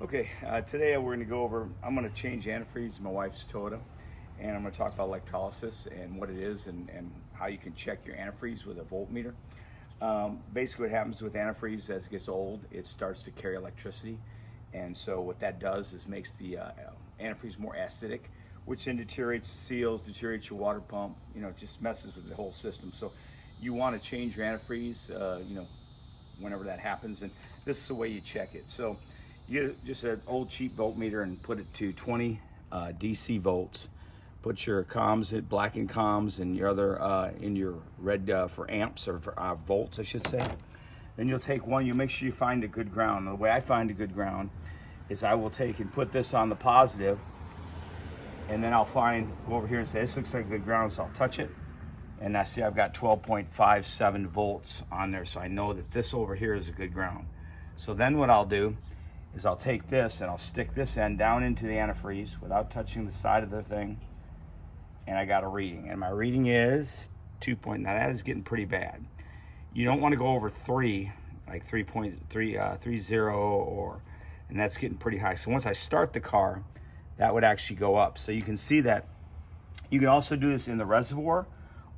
Okay, today we're going to go over, I'm going to change antifreeze in my wife's Toyota, and I'm going to talk about electrolysis and what it is and how you can check your antifreeze with a voltmeter. Basically what happens with antifreeze as it gets old, it starts to carry electricity, and so what that does is makes the antifreeze more acidic, which then deteriorates the seals, deteriorates your water pump, it just messes with the whole system. So you want to change your antifreeze, whenever that happens, and this is the way you check it. So you get just an old cheap voltmeter and put it to 20 DC volts. Put your comms, blackened comms, and your other in your red for amps or for volts, I should say. Then you'll take one. You make sure you find a good ground. The way I find a good ground is I will take and put this on the positive, and then I'll go over here and say this looks like a good ground, so I'll touch it, and I see I've got 12.57 volts on there, so I know that this over here is a good ground. So then what I'll do is I'll take this and I'll stick this end down into the antifreeze without touching the side of the thing, and I got a reading, and my reading is 2 point. Now that is getting pretty bad. You don't want to go over 3, like 3.30, and that's getting pretty high. So once I start the car, that would actually go up. So you can see that you can also do this in the reservoir,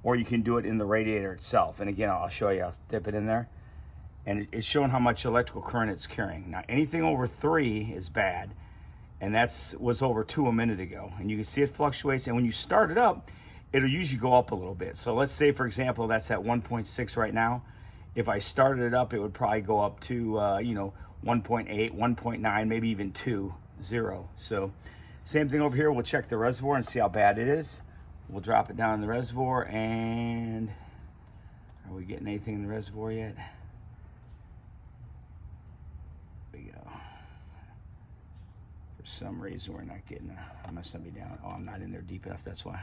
or you can do it in the radiator itself. And again, I'll show you. I'll dip it in there, and it's showing how much electrical current it's carrying. Now anything over 3 is bad, and was over 2 a minute ago. And you can see it fluctuates, and when you start it up, it'll usually go up a little bit. So let's say, for example, that's at 1.6 right now. If I started it up, it would probably go up to 1.8, 1.9, maybe even 2, 0. So same thing over here. We'll check the reservoir and see how bad it is. We'll drop it down in the reservoir, and are we getting anything in the reservoir yet? There we go. For some reason, we're not getting it must not be down. Oh, I'm not in there deep enough, that's why.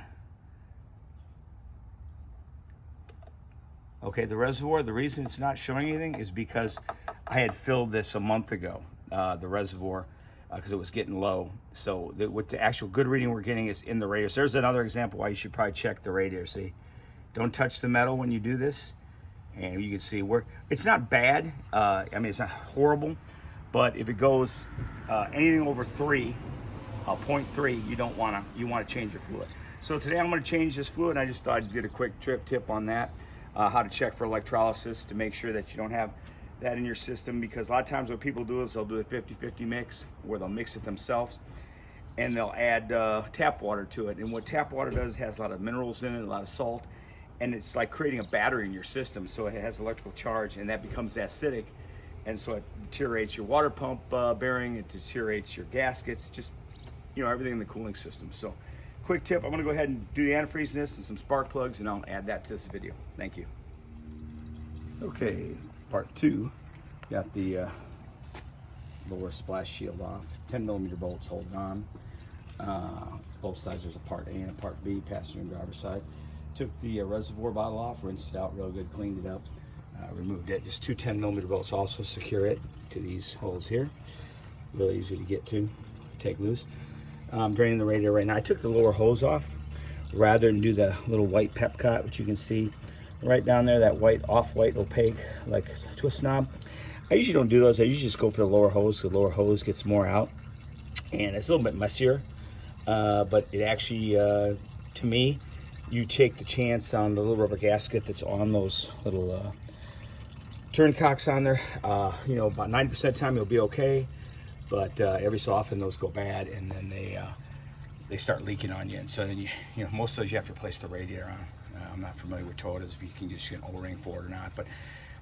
Okay, the reservoir, the reason it's not showing anything is because I had filled this a month ago, the reservoir, because it was getting low. So what the actual good reading we're getting is in the radiator. So there's another example why you should probably check the radiator. See, don't touch the metal when you do this, and you can see where it's not bad. I mean, it's not horrible, but if it goes anything over 3, 0.3, you want to change your fluid. So today I'm going to change this fluid. I just thought I'd get a quick tip on that, how to check for electrolysis to make sure that you don't have that in your system, because a lot of times what people do is they'll do a 50-50 mix where they'll mix it themselves and they'll add tap water to it. And what tap water does, has a lot of minerals in it, a lot of salt, and it's like creating a battery in your system. So it has electrical charge, and that becomes acidic, and so it deteriorates your water pump bearing, it deteriorates your gaskets, just everything in the cooling system. So quick tip, I'm going to go ahead and do the antifreeze in this and some spark plugs, and I'll add that to this video. Thank you. Okay, part 2. Got the lower splash shield off. 10mm bolts holding on. Both sides, there's a part A and a part B, passenger and driver side. Took the reservoir bottle off, rinsed it out real good, cleaned it up, removed it. Just 2 10mm bolts also secure it to these holes here. Really easy to get to, take loose. I'm draining the radiator right now. I took the lower hose off rather than do the little white Pepcot, which you can see right down there, that white, off-white, opaque, like twist knob. I usually don't do those. I usually just go for the lower hose, because the lower hose gets more out, and it's a little bit messier, but it actually, to me, you take the chance on the little rubber gasket that's on those little turncocks on there. About 90% of the time you'll be okay, but every so often those go bad, and then they start leaking on you, and so then most of those you have to replace the radiator on. I'm not familiar with Toyotas, if you can just get an O-ring for it or not, but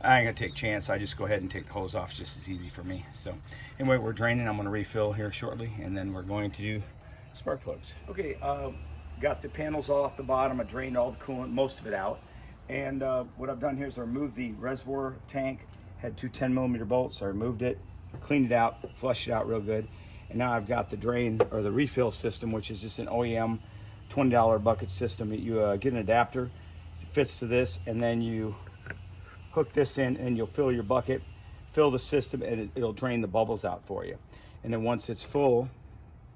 I ain't gonna take a chance. I just go ahead and take the hose off. It's just as easy for me. So anyway, we're draining. I'm gonna refill here shortly, and then we're going to do spark plugs. Okay, got the panels off the bottom. I drained all the coolant, most of it out, and what I've done here is I removed the reservoir tank. Had 2 10mm bolts. I removed it, cleaned it out, flushed it out real good, and now I've got the drain, or the refill system, which is just an OEM $20 bucket system. You get an adapter, it fits to this, and then you hook this in, and you'll fill your bucket, fill the system, and it'll drain the bubbles out for you. And then once it's full,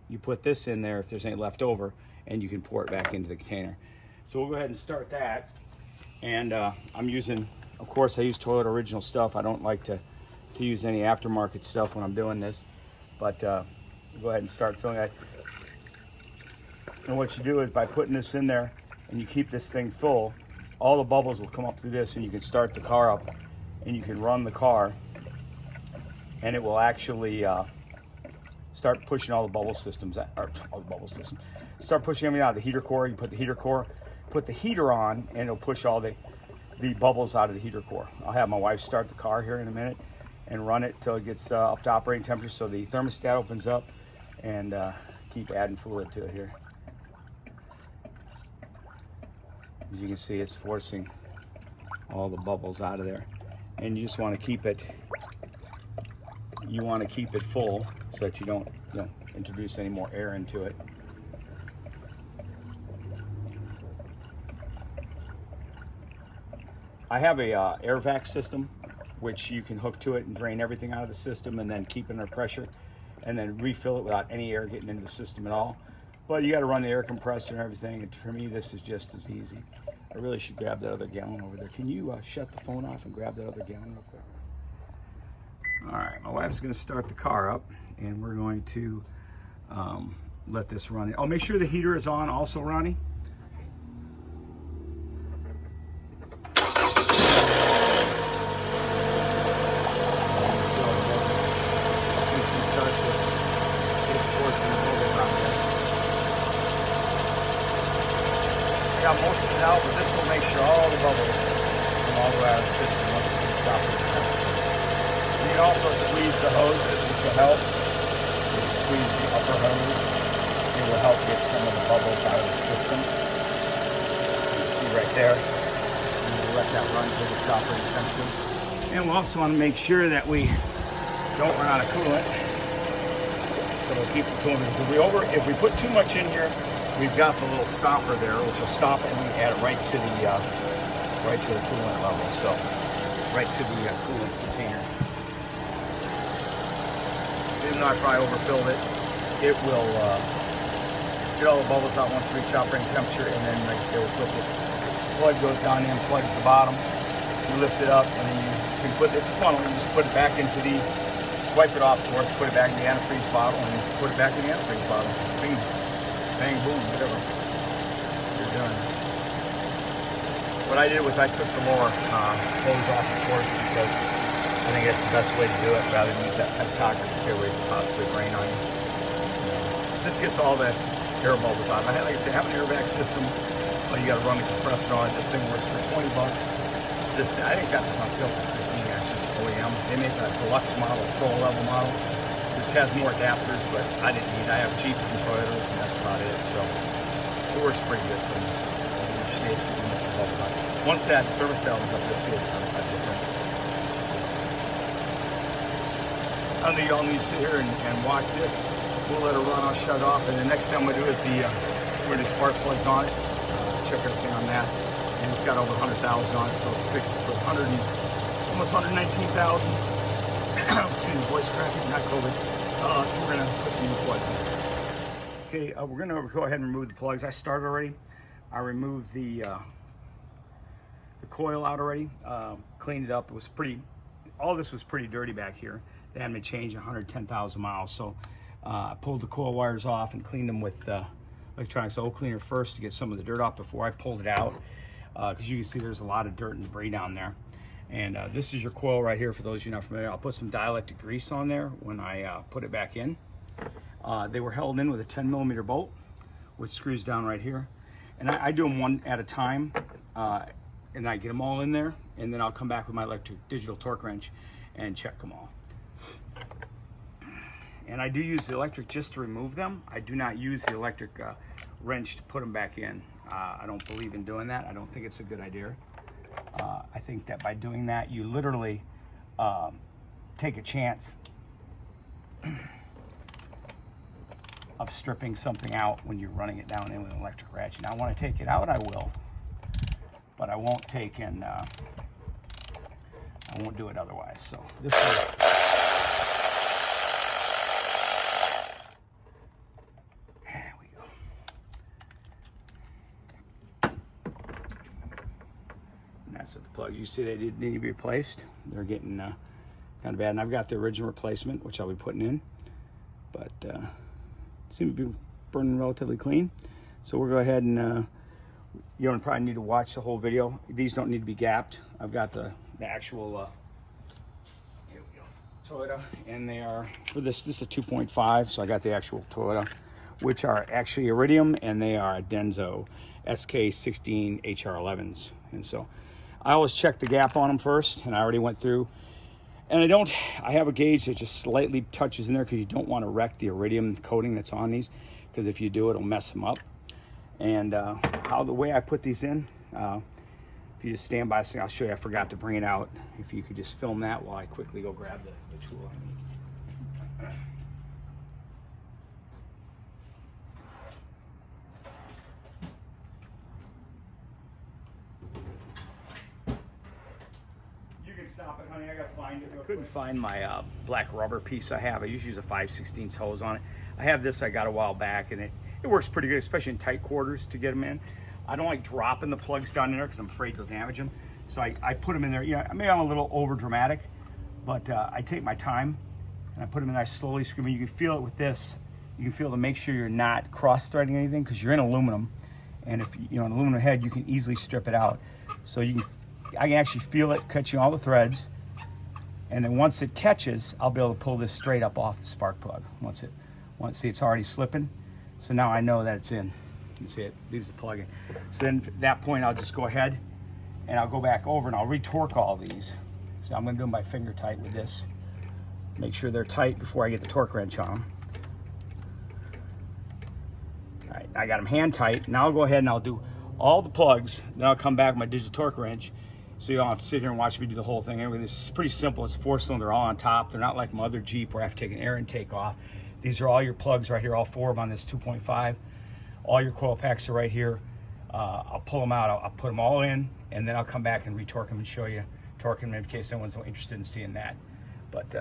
you put this in there if there's any left over, and you can pour it back into the container. So we'll go ahead and start that. And I'm using, of course, I use Toyota original stuff. I don't like to use any aftermarket stuff when I'm doing this. But go ahead and start filling that. And what you do is by putting this in there and you keep this thing full, all the bubbles will come up through this, and you can start the car up and you can run the car, and it will actually start pushing all the bubble systems out, or all the bubble systems. Start pushing everything out of the heater core. You put the heater core, put the heater on, and it'll push all the bubbles out of the heater core. I'll have my wife start the car here in a minute and run it till it gets up to operating temperature, so the thermostat opens up, and keep adding fluid to it here. As you can see, it's forcing all the bubbles out of there, and you just want to keep it. You want to keep it full so that you don't, introduce any more air into it. I have a air vac system, which you can hook to it and drain everything out of the system, and then keep it under pressure, and then refill it without any air getting into the system at all. But you got to run the air compressor and everything, and for me, this is just as easy. I really should grab that other gallon over there. Can you shut the phone off and grab that other gallon real quick? All right, my wife's going to start the car up, and we're going to let this run. Oh, make sure the heater is on also, Ronnie. Got most of it out, but this will make sure all the bubbles come all the way out of the system once it gets out of the temperature. You can also squeeze the hoses, which will help. You can squeeze the upper hose. It will help get some of the bubbles out of the system. You can see right there. And we'll let that run to the operating temperature. And we also want to make sure that we don't run out of coolant. So we'll keep the coolant. If we put too much in here, we've got the little stopper there, which will stop it, and we add it right to the coolant level. So right to the coolant container. So even though I probably overfilled it, it will get all the bubbles out once it reaches operating temperature. And then, like I say, we'll put this plug goes down in, plugs the bottom. You lift it up, and then you can put this funnel. You just put it back into the, wipe it off, of course, put it back in the antifreeze bottle, and put it back in the antifreeze bottle. Bing. Bang, boom, whatever. You're done. What I did was I took the lower hose off, of course, because I think that's the best way to do it, rather than use that pentocracy here where it could possibly rain on you. This gets all the air bubbles out. Like I said, have an air vac system. You got to run the compressor on it. This thing works for $20. I got this on sale for $15, actually. It's OEM. They make a deluxe model, pro level model. This has more adapters, but I didn't need. I have Jeeps and Toyotas, and that's about it. So it works pretty good for me. You see it's pretty much the bubbles on. Once that thermostat is up, you'll see a difference. I don't think y'all need to sit here and watch this. We'll let it run. I'll shut it off, and the next thing I'm gonna do is we're gonna do spark plugs on it. Check everything on that, and it's got over 100,000 on it, so it fixed it for almost 119,000. Excuse me, voice cracking, not COVID. So we're gonna put some new plugs in. Okay, we're gonna go ahead and remove the plugs. I started already. I removed the coil out already. Cleaned it up. It was pretty. All this was pretty dirty back here. They had me change 110,000 miles. So I pulled the coil wires off and cleaned them with electronics oil cleaner first to get some of the dirt off before I pulled it out. Because you can see there's a lot of dirt and debris down there. And this is your coil right here for those of you not familiar. I'll put some dielectric grease on there when I put it back in. They were held in with a 10mm bolt, which screws down right here. And I do them one at a time, and I get them all in there, and then I'll come back with my electric digital torque wrench and check them all. And I do use the electric just to remove them. I do not use the electric wrench to put them back in. I don't believe in doing that. I don't think it's a good idea. I think that by doing that, you literally take a chance of stripping something out when you're running it down in with an electric ratchet. Now, when I take it out, I will, but I won't take and I won't do it otherwise. So this is. There we go. And that's what the plugs. You see, they need to be replaced. They're getting kind of bad, and I've got the original replacement, which I'll be putting in. but seem to be burning relatively clean. So we'll go ahead and you don't probably need to watch the whole video. These don't need to be gapped. I've got the actual here we go, Toyota, and they are for this is a 2.5, so I got the actual Toyota, which are actually iridium, and they are Denso SK16 HR11s. And so I always check the gap on them first, and I already went through. And I have a gauge that just slightly touches in there because you don't want to wreck the iridium coating that's on these, because if you do, it'll mess them up. And the way I put these in, if you just stand by, I'll show you. I forgot to bring it out. If you could just film that while I quickly go grab the tool I need. Stop it, honey. I gotta find it. I couldn't find my black rubber piece I have. I usually use a 5/16 hose on it. I have this I got a while back, and it works pretty good, especially in tight quarters to get them in. I don't like dropping the plugs down in there because I'm afraid to damage them. So I put them in there. Yeah, maybe I'm a little over dramatic, but I take my time and I put them in there. I slowly screw them. You can feel it with this. You can feel to make sure you're not cross-threading anything, because you're in aluminum, and if you know an aluminum head, you can easily strip it out. So I can actually feel it catching all the threads, and then once it catches, I'll be able to pull this straight up off the spark plug. See, it's already slipping, so now I know that it's in. You see it leaves the plug in. So then at that point, I'll just go ahead and I'll go back over and I'll retorque all these. So I'm going to do them by finger tight with this. Make sure they're tight before I get the torque wrench on them. All right, I got them hand tight. Now I'll go ahead and I'll do all the plugs. Then I'll come back with my digital torque wrench, so you don't have to sit here and watch me do the whole thing. Anyway, this is pretty simple. It's 4-cylinder all on top. They're not like my other Jeep where I have to take an air intake off. These are all your plugs right here, all 4 of them on this 2.5. All your coil packs are right here. I'll pull them out. I'll put them all in, and then I'll come back and retorque them and show you torque them in case anyone's interested in seeing that. But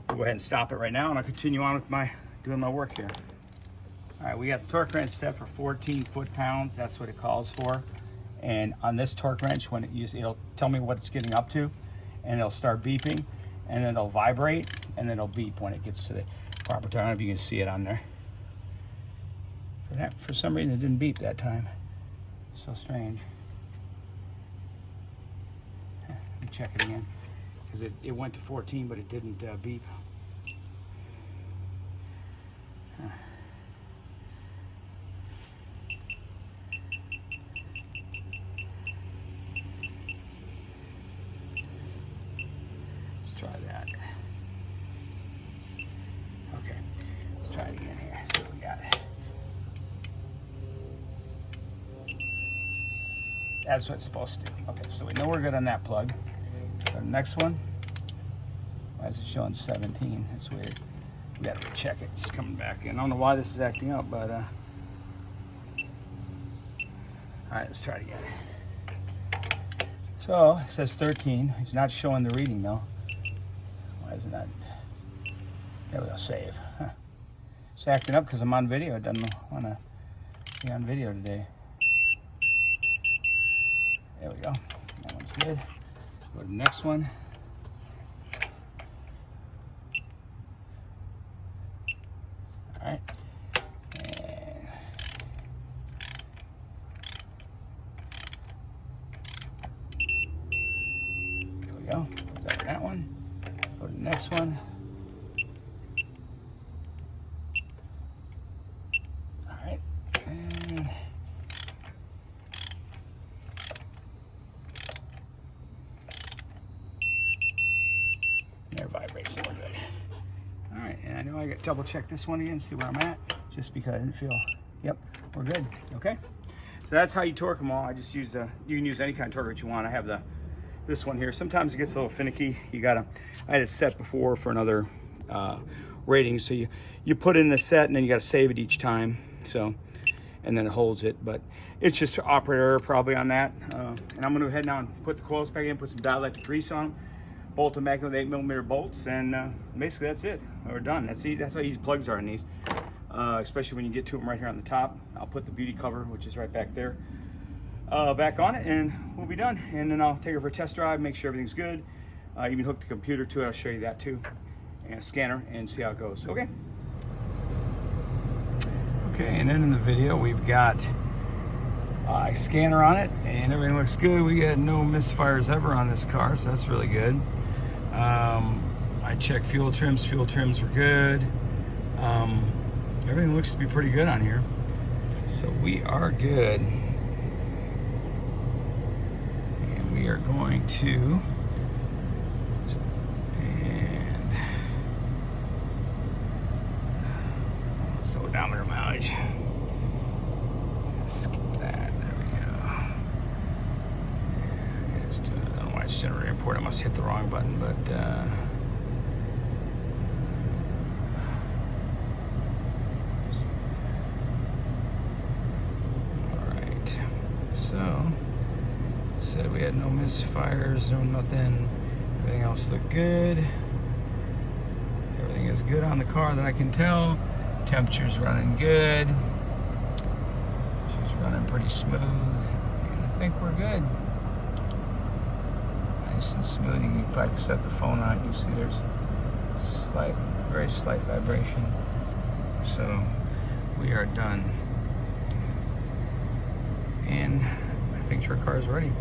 we'll go ahead and stop it right now, and I'll continue on with doing my work here. All right, we got the torque wrench set for 14 foot-pounds. That's what it calls for. And on this torque wrench, when it'll tell me what it's getting up to, and it'll start beeping, and then it'll vibrate, and then it'll beep when it gets to the proper time. I don't know if you can see it on there. For some reason, it didn't beep that time. So strange. Let me check it again, because it went to 14, but it didn't beep. Try that. Okay, let's try it again here. So we got it. That's what it's supposed to do. Okay, so we know we're good on that plug. So the next one, why is it showing 17? That's weird. We gotta check it. It's coming back in. I don't know why this is acting up, but all right, let's try it again. So it says 13. It's not showing the reading though. Why is it not? There we go, save. Huh. It's acting up because I'm on video. It doesn't want to be on video today. There we go. That one's good. Go to the next one. All right. And there we go. We got that one. Go to the next one. All right. And they're vibrating. We're good. All right. And I know I got to double check this one again, see where I'm at, just because I didn't feel. Yep, we're good. Okay. So that's how you torque them all. I just use you can use any kind of torque that you want. I have this one here. Sometimes it gets a little finicky. I had it set before for another rating, so you put in the set and then you got to save it each time. So, and then it holds it, but it's just operator error probably on that. And I'm gonna go ahead now and put the coils back in, put some dielectric grease on them, bolt them back in with 8mm bolts, and basically that's it. We're done. That's how easy plugs are in these, especially when you get to them right here on the top. I'll put the beauty cover, which is right back there, back on it, and we'll be done. And then I'll take it for a test drive, make sure everything's good. Even hook the computer to it. I'll show you that too, and a scanner, and see how it goes. Okay, Okay, and then in the video we've got a scanner on it, and everything looks good. We got no misfires ever on this car, so that's really good. I checked fuel trims. Fuel trims were good. Everything looks to be pretty good on here, so we are good. And we are going to slow odometer mileage. Skip that. There we go. Yeah, I don't know why it's generator import. I must hit the wrong button, but all right. So said we had no misfires, no nothing. Everything else looked good. Everything is good on the car that I can tell. Temperature's running good. She's running pretty smooth. And I think we're good. Nice and smooth. You can probably set the phone on. You see there's slight, very slight vibration. So we are done. And I think your car is ready.